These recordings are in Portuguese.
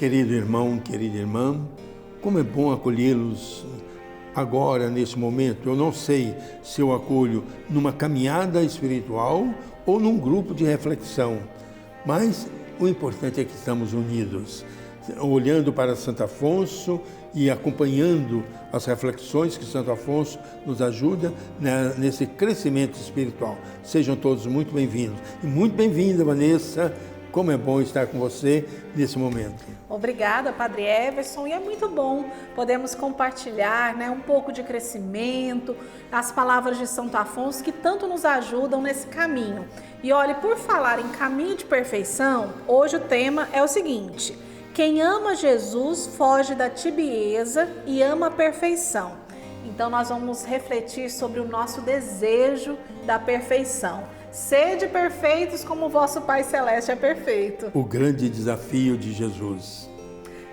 Querido irmão, querida irmã, como é bom acolhê-los agora, nesse momento. Eu não sei se eu acolho numa caminhada espiritual ou num grupo de reflexão, mas o importante é que estamos unidos, olhando para Santo Afonso e acompanhando as reflexões que Santo Afonso nos ajuda nesse crescimento espiritual. Sejam todos muito bem-vindos. E muito bem-vinda, Vanessa. Como é bom estar com você nesse momento. Obrigada, Padre Everson, e é muito bom podermos compartilhar um pouco de crescimento, as palavras de Santo Afonso que tanto nos ajudam nesse caminho. E olhe, por falar em caminho de perfeição, hoje o tema é o seguinte: quem ama Jesus foge da tibieza e ama a perfeição. Então nós vamos refletir sobre o nosso desejo da perfeição. Sede perfeitos como o vosso Pai Celeste é perfeito. O grande desafio de Jesus.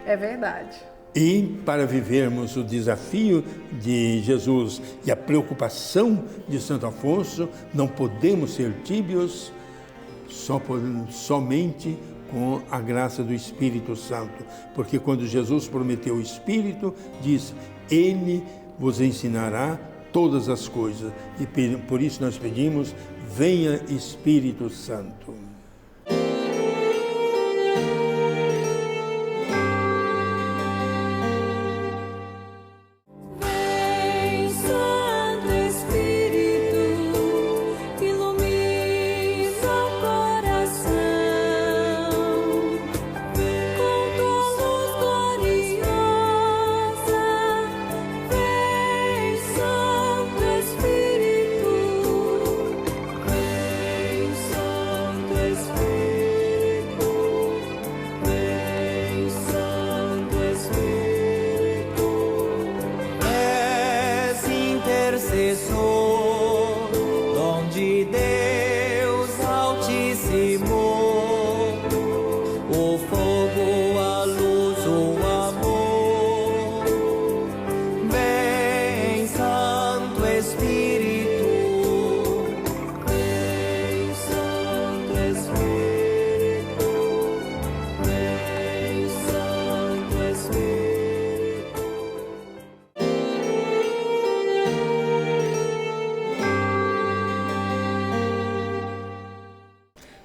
É verdade. E para vivermos o desafio de Jesus e a preocupação de Santo Afonso, não podemos ser tíbios somente com a graça do Espírito Santo. Porque quando Jesus prometeu o Espírito, disse: Ele vos ensinará todas as coisas. E por isso nós pedimos: venha Espírito Santo.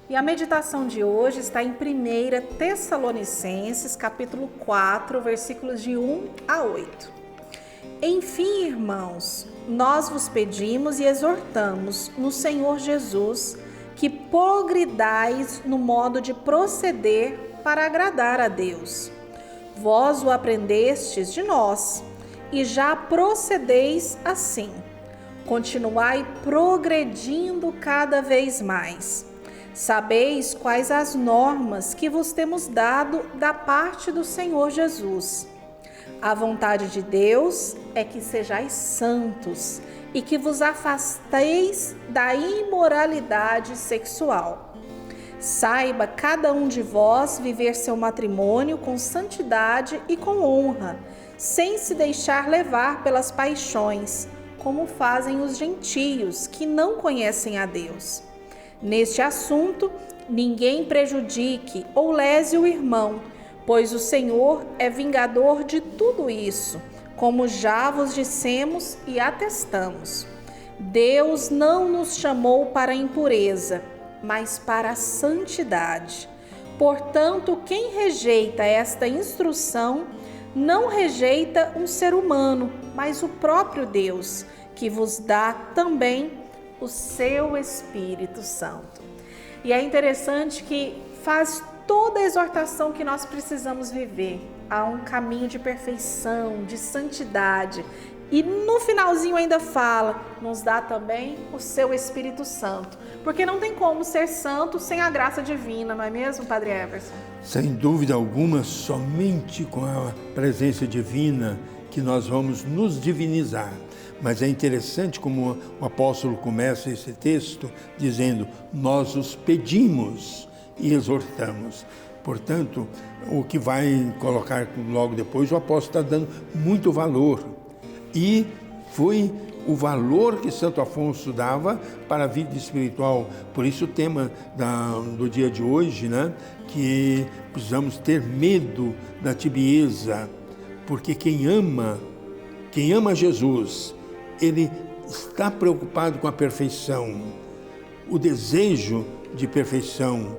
E a meditação de hoje está em 1 Tessalonicenses, capítulo 4, versículos de 1 a 8. Enfim, irmãos, nós vos pedimos e exortamos no Senhor Jesus que progridais no modo de proceder para agradar a Deus. Vós o aprendestes de nós e já procedeis assim. Continuai progredindo cada vez mais. Sabeis quais as normas que vos temos dado da parte do Senhor Jesus. A vontade de Deus é que sejais santos e que vos afasteis da imoralidade sexual. Saiba cada um de vós viver seu matrimônio com santidade e com honra, sem se deixar levar pelas paixões, como fazem os gentios que não conhecem a Deus. Neste assunto, ninguém prejudique ou lese o irmão, pois o Senhor é vingador de tudo isso, como já vos dissemos e atestamos. Deus não nos chamou para a impureza, mas para a santidade. Portanto, quem rejeita esta instrução, não rejeita um ser humano, mas o próprio Deus, que vos dá também o seu Espírito Santo. E é interessante que faz toda a exortação que nós precisamos viver a um caminho de perfeição, de santidade. E no finalzinho ainda fala, nos dá também o seu Espírito Santo. Porque não tem como ser santo sem a graça divina, não é mesmo, Padre Everson? Sem dúvida alguma, somente com a presença divina que nós vamos nos divinizar. Mas é interessante como o apóstolo começa esse texto dizendo: nós os pedimos e exortamos. Portanto, o que vai colocar logo depois, o apóstolo está dando muito valor. E foi o valor que Santo Afonso dava para a vida espiritual. Por isso o tema do dia de hoje, né? Que precisamos ter medo da tibieza, porque quem ama Jesus, ele está preocupado com a perfeição, o desejo de perfeição,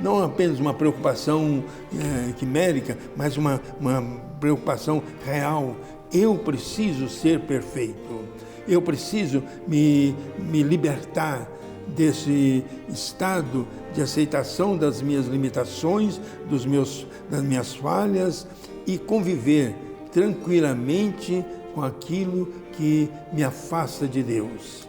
não apenas uma preocupação quimérica, mas uma preocupação real. Eu preciso ser perfeito, eu preciso me libertar desse estado de aceitação das minhas limitações, das minhas falhas e conviver tranquilamente com aquilo que me afasta de Deus.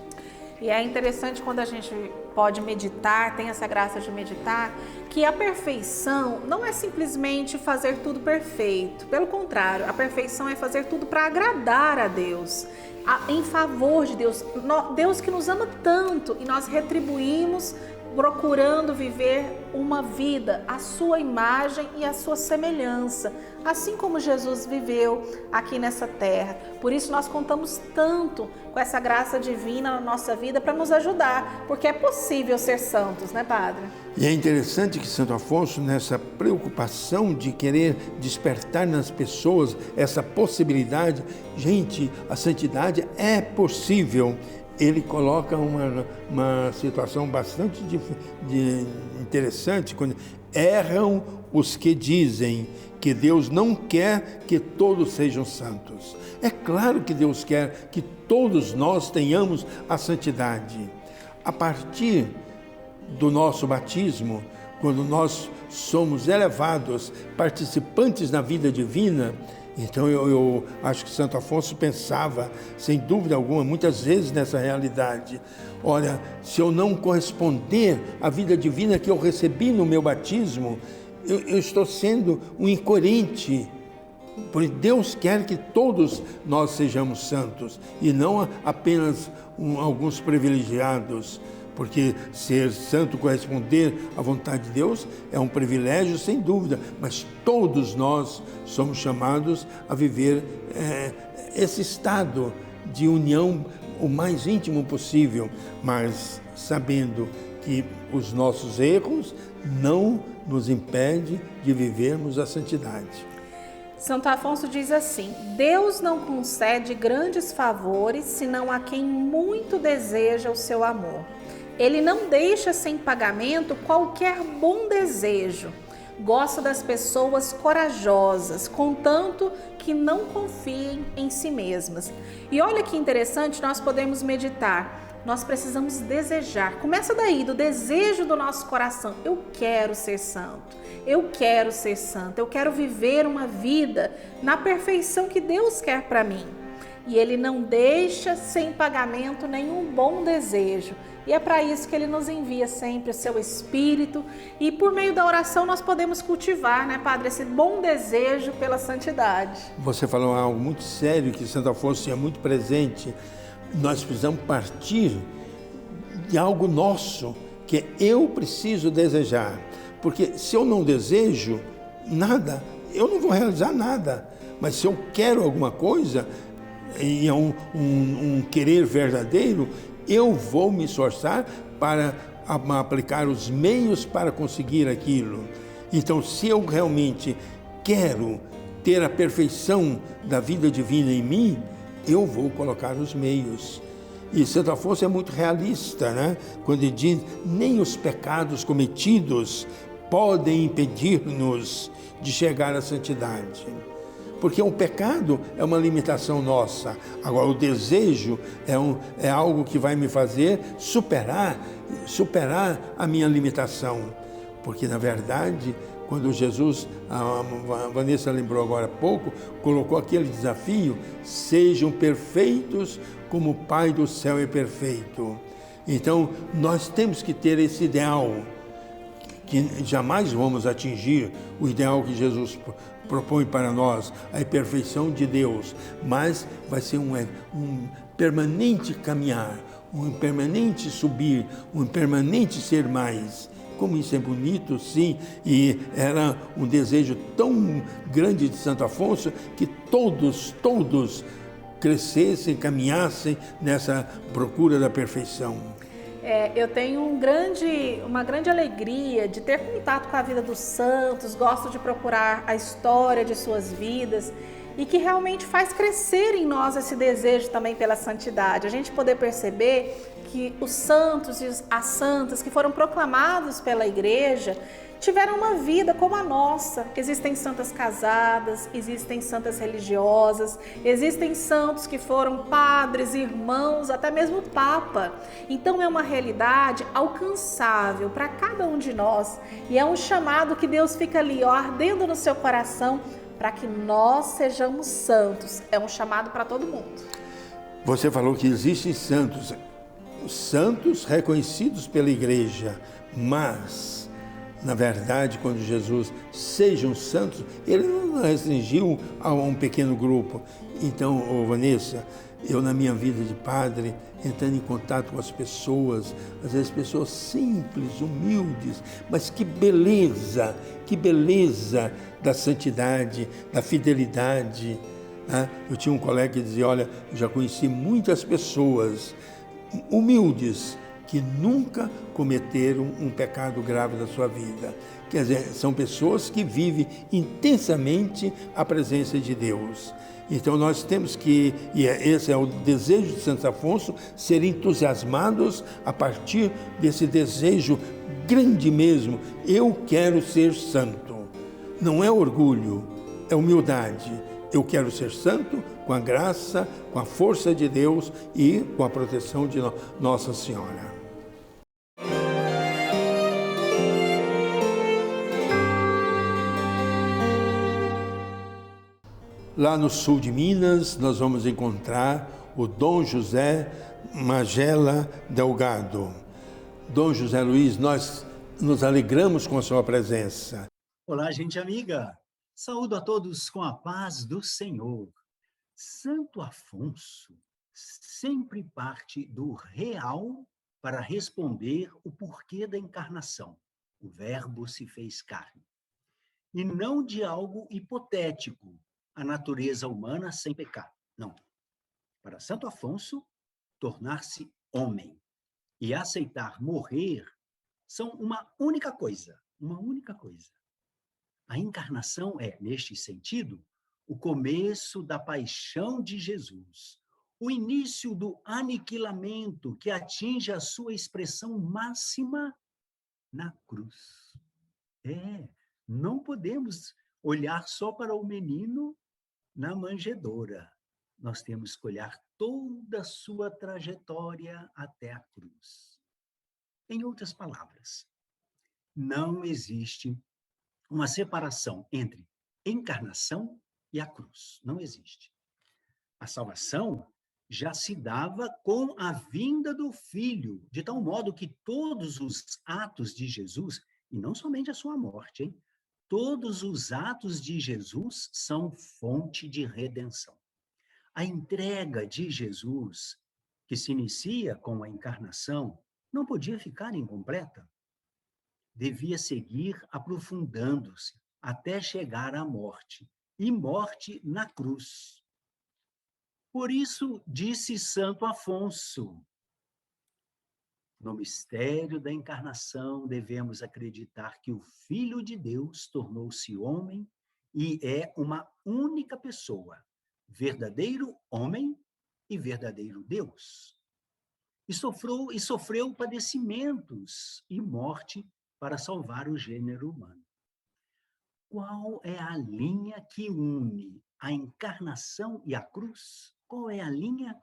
E é interessante quando a gente pode meditar, tem essa graça de meditar, que a perfeição não é simplesmente fazer tudo perfeito. Pelo contrário, a perfeição é fazer tudo para agradar a Deus, em favor de Deus. Deus que nos ama tanto e nós retribuímos procurando viver uma vida à sua imagem e à sua semelhança, assim como Jesus viveu aqui nessa terra. Por isso nós contamos tanto com essa graça divina na nossa vida para nos ajudar, porque é possível ser santos, né, Padre? E é interessante que Santo Afonso, nessa preocupação de querer despertar nas pessoas essa possibilidade, gente, a santidade é possível. Ele coloca uma situação bastante interessante, quando erram os que dizem que Deus não quer que todos sejam santos. É claro que Deus quer que todos nós tenhamos a santidade. A partir do nosso batismo, quando nós somos elevados, participantes na vida divina, então eu acho que Santo Afonso pensava, sem dúvida alguma, muitas vezes nessa realidade. Olha, se eu não corresponder à vida divina que eu recebi no meu batismo, eu estou sendo um incoerente. Porque Deus quer que todos nós sejamos santos e não apenas alguns privilegiados. Porque ser santo, corresponder à vontade de Deus é um privilégio, sem dúvida, mas todos nós somos chamados a viver esse estado de união o mais íntimo possível, mas sabendo que os nossos erros não nos impedem de vivermos a santidade. Santo Afonso diz assim: Deus não concede grandes favores, senão a quem muito deseja o seu amor. Ele não deixa sem pagamento qualquer bom desejo. Gosta das pessoas corajosas, contanto que não confiem em si mesmas. E olha que interessante, nós podemos meditar. Nós precisamos desejar. Começa daí, do desejo do nosso coração. Eu quero ser santo. Eu quero ser santo. Eu quero viver uma vida na perfeição que Deus quer para mim. E Ele não deixa sem pagamento nenhum bom desejo. E é para isso que Ele nos envia sempre o seu Espírito. E por meio da oração nós podemos cultivar, né, Padre, esse bom desejo pela santidade. Você falou algo muito sério que Santo Afonso tinha muito presente. Nós precisamos partir de algo nosso, que eu preciso desejar. Porque se eu não desejo nada, eu não vou realizar nada. Mas se eu quero alguma coisa, e é um querer verdadeiro, eu vou me esforçar para aplicar os meios para conseguir aquilo. Então, se eu realmente quero ter a perfeição da vida divina em mim, eu vou colocar os meios. E Santo Afonso é muito realista, né? Quando ele diz, nem os pecados cometidos podem impedir-nos de chegar à santidade. Porque o pecado é uma limitação nossa. Agora, o desejo é algo que vai me fazer superar a minha limitação. Porque, na verdade, quando Jesus, a Vanessa lembrou agora há pouco, colocou aquele desafio, sejam perfeitos como o Pai do céu é perfeito. Então, nós temos que ter esse ideal, que jamais vamos atingir o ideal que Jesus propõe para nós, a perfeição de Deus, mas vai ser um permanente caminhar, um permanente subir, um permanente ser mais. Como isso é bonito, sim, e era um desejo tão grande de Santo Afonso que todos crescessem, caminhassem nessa procura da perfeição. Eu tenho uma grande alegria de ter contato com a vida dos santos, gosto de procurar a história de suas vidas e que realmente faz crescer em nós esse desejo também pela santidade. A gente poder perceber que os santos e as santas que foram proclamados pela igreja tiveram uma vida como a nossa. Existem santas casadas, existem santas religiosas, existem santos que foram padres, irmãos, até mesmo papa. Então é uma realidade alcançável para cada um de nós e é um chamado que Deus fica ali, ó, ardendo no seu coração para que nós sejamos santos. É um chamado para todo mundo. Você falou que existem santos reconhecidos pela igreja, mas na verdade, quando Jesus sejam santos, ele não restringiu a um pequeno grupo. Então, Vanessa, eu na minha vida de padre, entrando em contato com as pessoas, às vezes pessoas simples, humildes, mas que beleza da santidade, da fidelidade. Né? Eu tinha um colega que dizia, olha, eu já conheci muitas pessoas humildes, que nunca cometeram um pecado grave na sua vida. Quer dizer, são pessoas que vivem intensamente a presença de Deus. Então nós temos que, e esse é o desejo de Santo Afonso, ser entusiasmados a partir desse desejo grande mesmo. Eu quero ser santo. Não é orgulho, é humildade. Eu quero ser santo com a graça, com a força de Deus e com a proteção de Nossa Senhora. Lá no sul de Minas, nós vamos encontrar o Dom José Magela Delgado. Dom José Luiz, nós nos alegramos com a sua presença. Olá, gente amiga. Saúdo a todos com a paz do Senhor. Santo Afonso sempre parte do real para responder o porquê da encarnação. O Verbo se fez carne. E não de algo hipotético, a natureza humana sem pecado. Não. Para Santo Afonso, tornar-se homem e aceitar morrer são uma única coisa. A encarnação é, neste sentido, o começo da paixão de Jesus, o início do aniquilamento que atinge a sua expressão máxima na cruz. Não podemos olhar só para o menino na manjedoura. Nós temos que olhar toda a sua trajetória até a cruz. Em outras palavras, não existe uma separação entre encarnação e a cruz. Não existe. A salvação já se dava com a vinda do Filho, de tal modo que todos os atos de Jesus, e não somente a sua morte, hein? Todos os atos de Jesus são fonte de redenção. A entrega de Jesus, que se inicia com a encarnação, não podia ficar incompleta. Devia seguir aprofundando-se até chegar à morte, e morte na cruz. Por isso, disse Santo Afonso, no mistério da encarnação, devemos acreditar que o Filho de Deus tornou-se homem e é uma única pessoa, verdadeiro homem e verdadeiro Deus. E sofreu padecimentos e morte para salvar o gênero humano. Qual é a linha que une a encarnação e a cruz? Qual é a linha?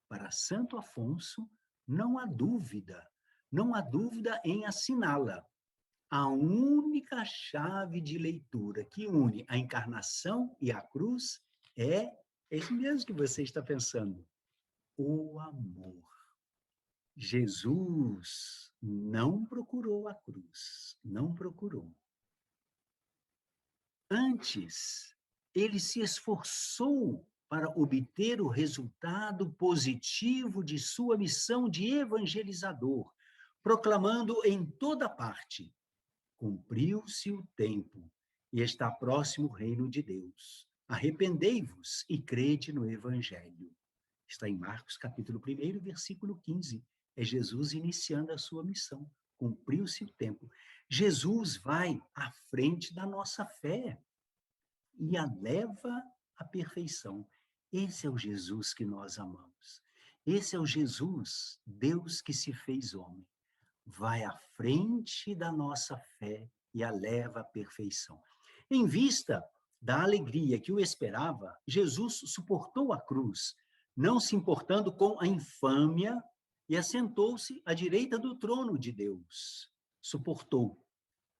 Para Santo Afonso, não há dúvida em assiná-la. A única chave de leitura que une a encarnação e a cruz é isso mesmo que você está pensando, o amor. Jesus não procurou a cruz, não procurou. Antes, ele se esforçou para obter o resultado positivo de sua missão de evangelizador, proclamando em toda parte: cumpriu-se o tempo e está próximo o reino de Deus. arrependei-vos e crede no Evangelho. Está em Marcos, capítulo 1, versículo 15. É Jesus iniciando a sua missão. Cumpriu-se o tempo. Jesus vai à frente da nossa fé e a leva à perfeição. Esse é o Jesus que nós amamos. Esse é o Jesus, Deus que se fez homem. Vai à frente da nossa fé e a leva à perfeição. Em vista da alegria que o esperava, Jesus suportou a cruz, não se importando com a infâmia, e assentou-se à direita do trono de Deus. Suportou,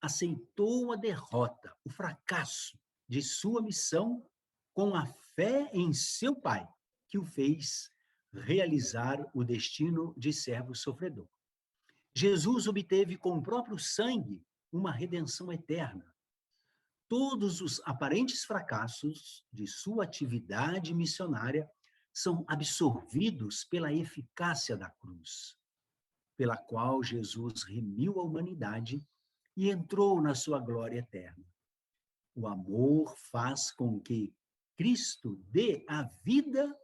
aceitou a derrota, o fracasso de sua missão com a fé em seu Pai, que o fez realizar o destino de servo sofredor. Jesus obteve com o próprio sangue uma redenção eterna. Todos os aparentes fracassos de sua atividade missionária são absorvidos pela eficácia da cruz, pela qual Jesus remiu a humanidade e entrou na sua glória eterna. O amor faz com que Cristo dê a vida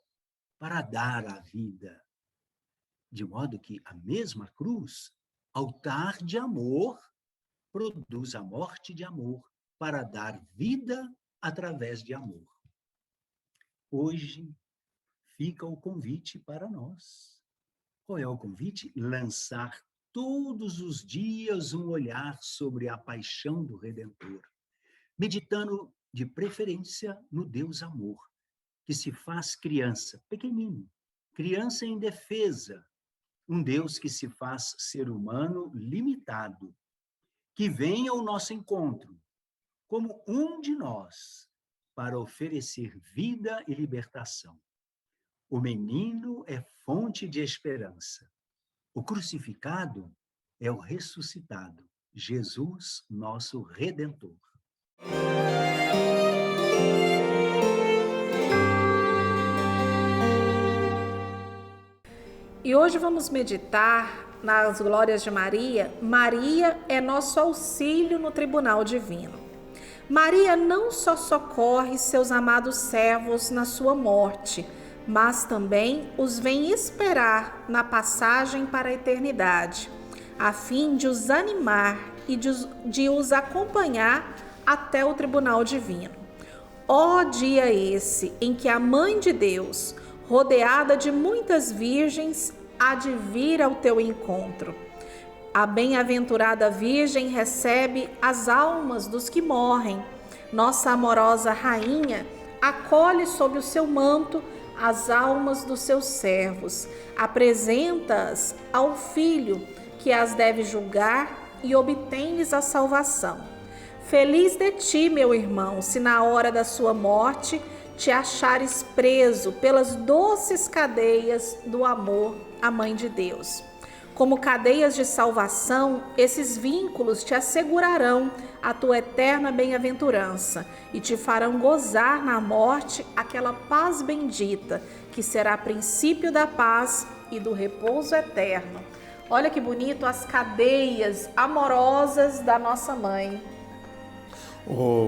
para dar a vida, de modo que a mesma cruz, altar de amor, produz a morte de amor para dar vida através de amor. Hoje fica o convite para nós. Qual é o convite? Lançar todos os dias um olhar sobre a paixão do Redentor, meditando de preferência no Deus amor, que se faz criança, pequenino, criança indefesa, um Deus que se faz ser humano limitado, que vem ao nosso encontro, como um de nós, para oferecer vida e libertação. O menino é fonte de esperança. O crucificado é o ressuscitado, Jesus, nosso Redentor. E hoje vamos meditar nas glórias de Maria. Maria é nosso auxílio no tribunal divino. Maria não só socorre seus amados servos na sua morte, mas também os vem esperar na passagem para a eternidade, a fim de os animar e de os acompanhar até o tribunal divino. Ó dia esse em que a Mãe de Deus, rodeada de muitas virgens, há de vir ao teu encontro. A bem-aventurada Virgem recebe as almas dos que morrem. Nossa amorosa Rainha acolhe sob o seu manto as almas dos seus servos, apresenta-as ao Filho, que as deve julgar, e obtém-lhes a salvação. Feliz de ti, meu irmão, se na hora da sua morte te achares preso pelas doces cadeias do amor à Mãe de Deus. Como cadeias de salvação, esses vínculos te assegurarão a tua eterna bem-aventurança e te farão gozar na morte aquela paz bendita, que será princípio da paz e do repouso eterno. Olha que bonito as cadeias amorosas da nossa mãe.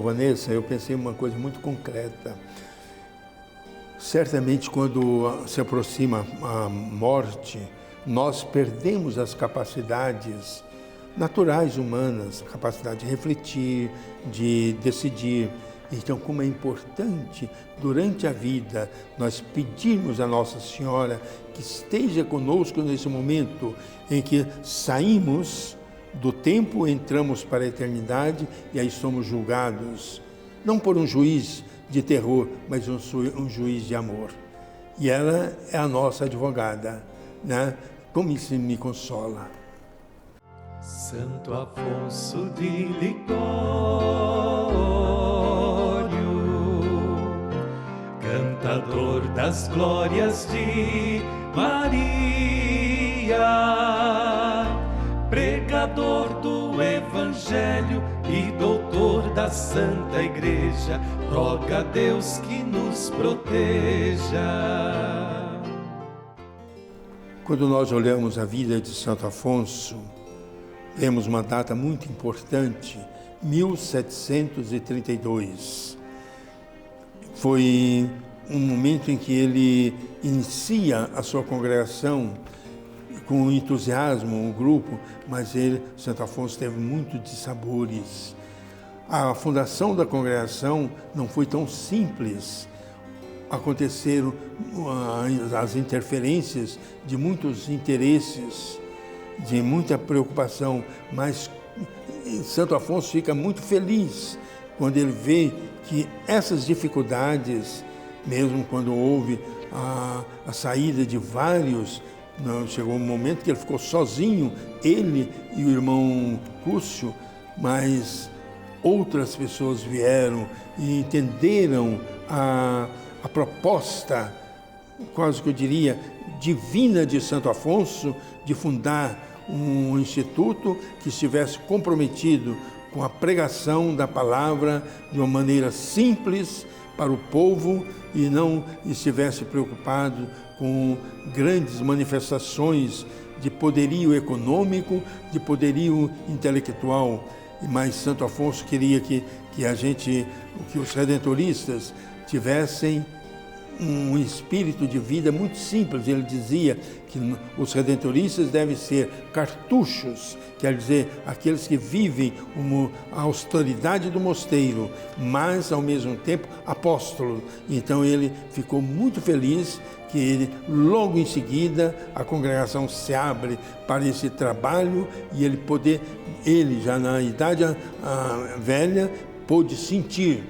Vanessa, eu pensei em uma coisa muito concreta. Certamente, quando se aproxima a morte, nós perdemos as capacidades naturais humanas, a capacidade de refletir, de decidir. Então, como é importante, durante a vida, nós pedirmos a Nossa Senhora que esteja conosco nesse momento em que saímos do tempo, entramos para a eternidade e aí somos julgados, não por um juiz de terror, mas um juiz de amor. E ela é a nossa advogada, né? Como isso me consola. Santo Afonso de Ligório, cantador das glórias de Maria, pregador do Evangelho e doutor da Santa Igreja, roga a Deus que nos proteja. Quando nós olhamos a vida de Santo Afonso, temos uma data muito importante, 1732. Foi um momento em que ele inicia a sua congregação com entusiasmo, o grupo, mas Santo Afonso, teve muito dissabores. A fundação da congregação não foi tão simples. Aconteceram as interferências de muitos interesses, de muita preocupação, mas Santo Afonso fica muito feliz quando ele vê que essas dificuldades, mesmo quando houve a saída de vários, chegou um momento que ele ficou sozinho, ele e o irmão Cúcio, mas outras pessoas vieram e entenderam a proposta, quase que eu diria, divina de Santo Afonso, de fundar um instituto que estivesse comprometido com a pregação da palavra de uma maneira simples para o povo e não estivesse preocupado com grandes manifestações de poderio econômico, de poderio intelectual. Mas Santo Afonso queria que os redentoristas tivessem um espírito de vida muito simples. Ele dizia que os redentoristas devem ser cartuchos, quer dizer, aqueles que vivem a austeridade do mosteiro, mas ao mesmo tempo apóstolos. Então ele ficou muito feliz que logo em seguida a congregação se abre para esse trabalho e ele já na idade velha, pôde sentir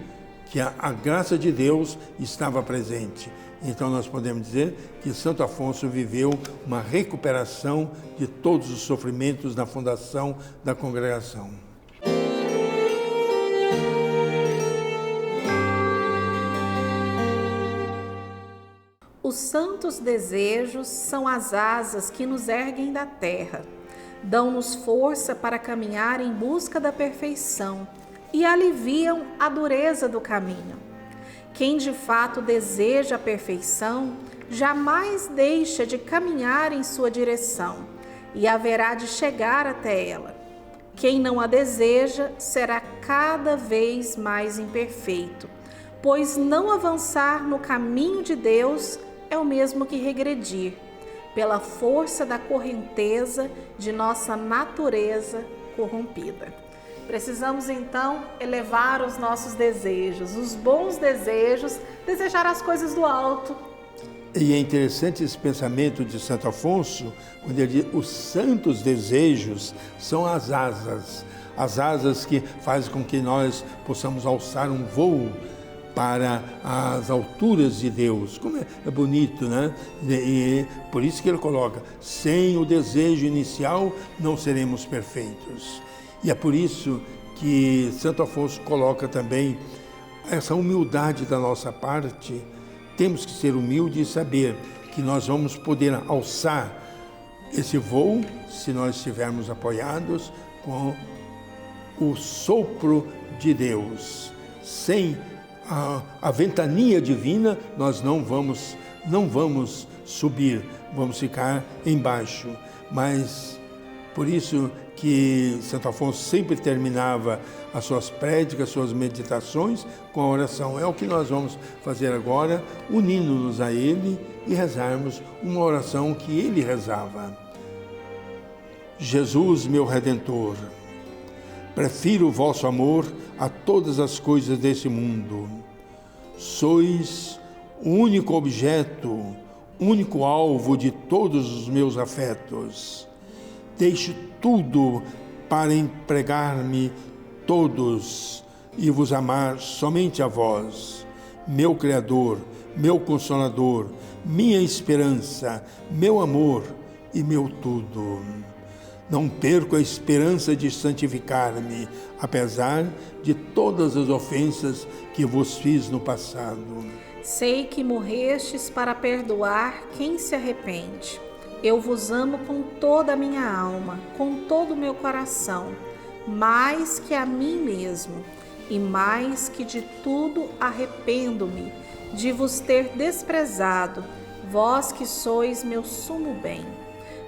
que a graça de Deus estava presente. Então nós podemos dizer que Santo Afonso viveu uma recuperação de todos os sofrimentos na fundação da congregação. Os santos desejos são as asas que nos erguem da terra, dão-nos força para caminhar em busca da perfeição e aliviam a dureza do caminho. Quem de fato deseja a perfeição, jamais deixa de caminhar em sua direção e haverá de chegar até ela. Quem não a deseja será cada vez mais imperfeito, pois não avançar no caminho de Deus é o mesmo que regredir, pela força da correnteza de nossa natureza corrompida. Precisamos então elevar os nossos desejos, os bons desejos, desejar as coisas do alto. E é interessante esse pensamento de Santo Afonso, quando ele diz: os santos desejos são as asas que fazem com que nós possamos alçar um voo para as alturas de Deus. Como é bonito, né? E por isso que ele coloca: sem o desejo inicial não seremos perfeitos. E é por isso que Santo Afonso coloca também essa humildade da nossa parte. Temos que ser humildes e saber que nós vamos poder alçar esse voo se nós estivermos apoiados com o sopro de Deus. Sem a ventania divina, nós não vamos subir, vamos ficar embaixo. Mas por isso que Santo Afonso sempre terminava as suas prédicas, suas meditações com a oração. É o que nós vamos fazer agora, unindo-nos a ele e rezarmos uma oração que ele rezava. Jesus, meu Redentor, prefiro o vosso amor a todas as coisas desse mundo. Sois o único objeto, único alvo de todos os meus afetos. Deixo tudo para empregar-me todos e vos amar somente a vós, meu Criador, meu Consolador, minha esperança, meu amor e meu tudo. Não perco a esperança de santificar-me, apesar de todas as ofensas que vos fiz no passado. Sei que morrestes para perdoar quem se arrepende. Eu vos amo com toda a minha alma, com todo o meu coração, mais que a mim mesmo, e mais que de tudo arrependo-me de vos ter desprezado, vós que sois meu sumo bem.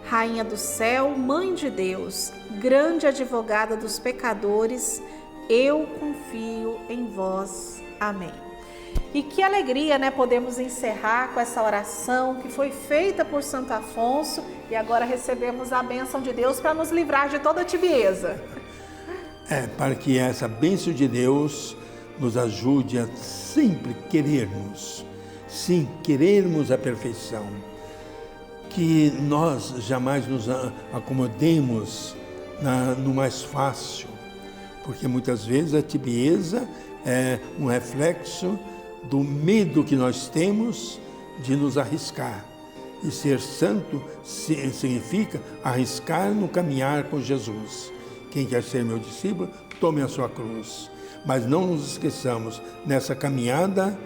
Rainha do céu, Mãe de Deus, grande advogada dos pecadores, eu confio em vós. Amém. E que alegria, né, podemos encerrar com essa oração que foi feita por Santo Afonso e agora recebemos a bênção de Deus para nos livrar de toda tibieza. Para que essa bênção de Deus nos ajude a sempre querermos, sim, querermos a perfeição. Que nós jamais nos acomodemos no mais fácil, porque muitas vezes a tibieza é um reflexo do medo que nós temos de nos arriscar. E ser santo significa arriscar no caminhar com Jesus. Quem quer ser meu discípulo, tome a sua cruz. Mas não nos esqueçamos, nessa caminhada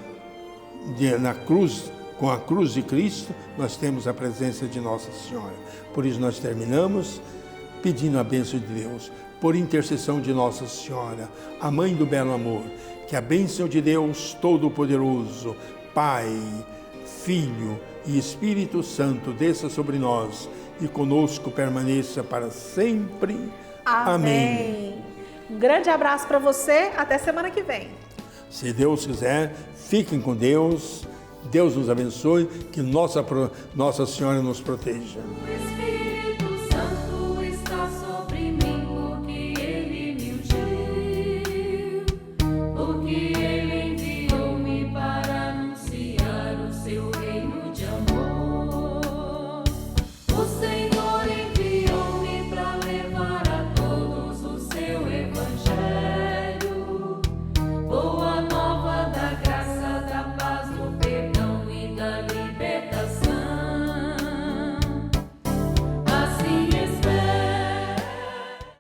na cruz, com a cruz de Cristo, nós temos a presença de Nossa Senhora. Por isso nós terminamos pedindo a bênção de Deus, por intercessão de Nossa Senhora, a Mãe do Belo Amor, que a bênção de Deus Todo-Poderoso, Pai, Filho e Espírito Santo desça sobre nós e conosco permaneça para sempre. Amém. Um grande abraço para você, até semana que vem. Se Deus quiser, fiquem com Deus, Deus nos abençoe, que Nossa Senhora nos proteja.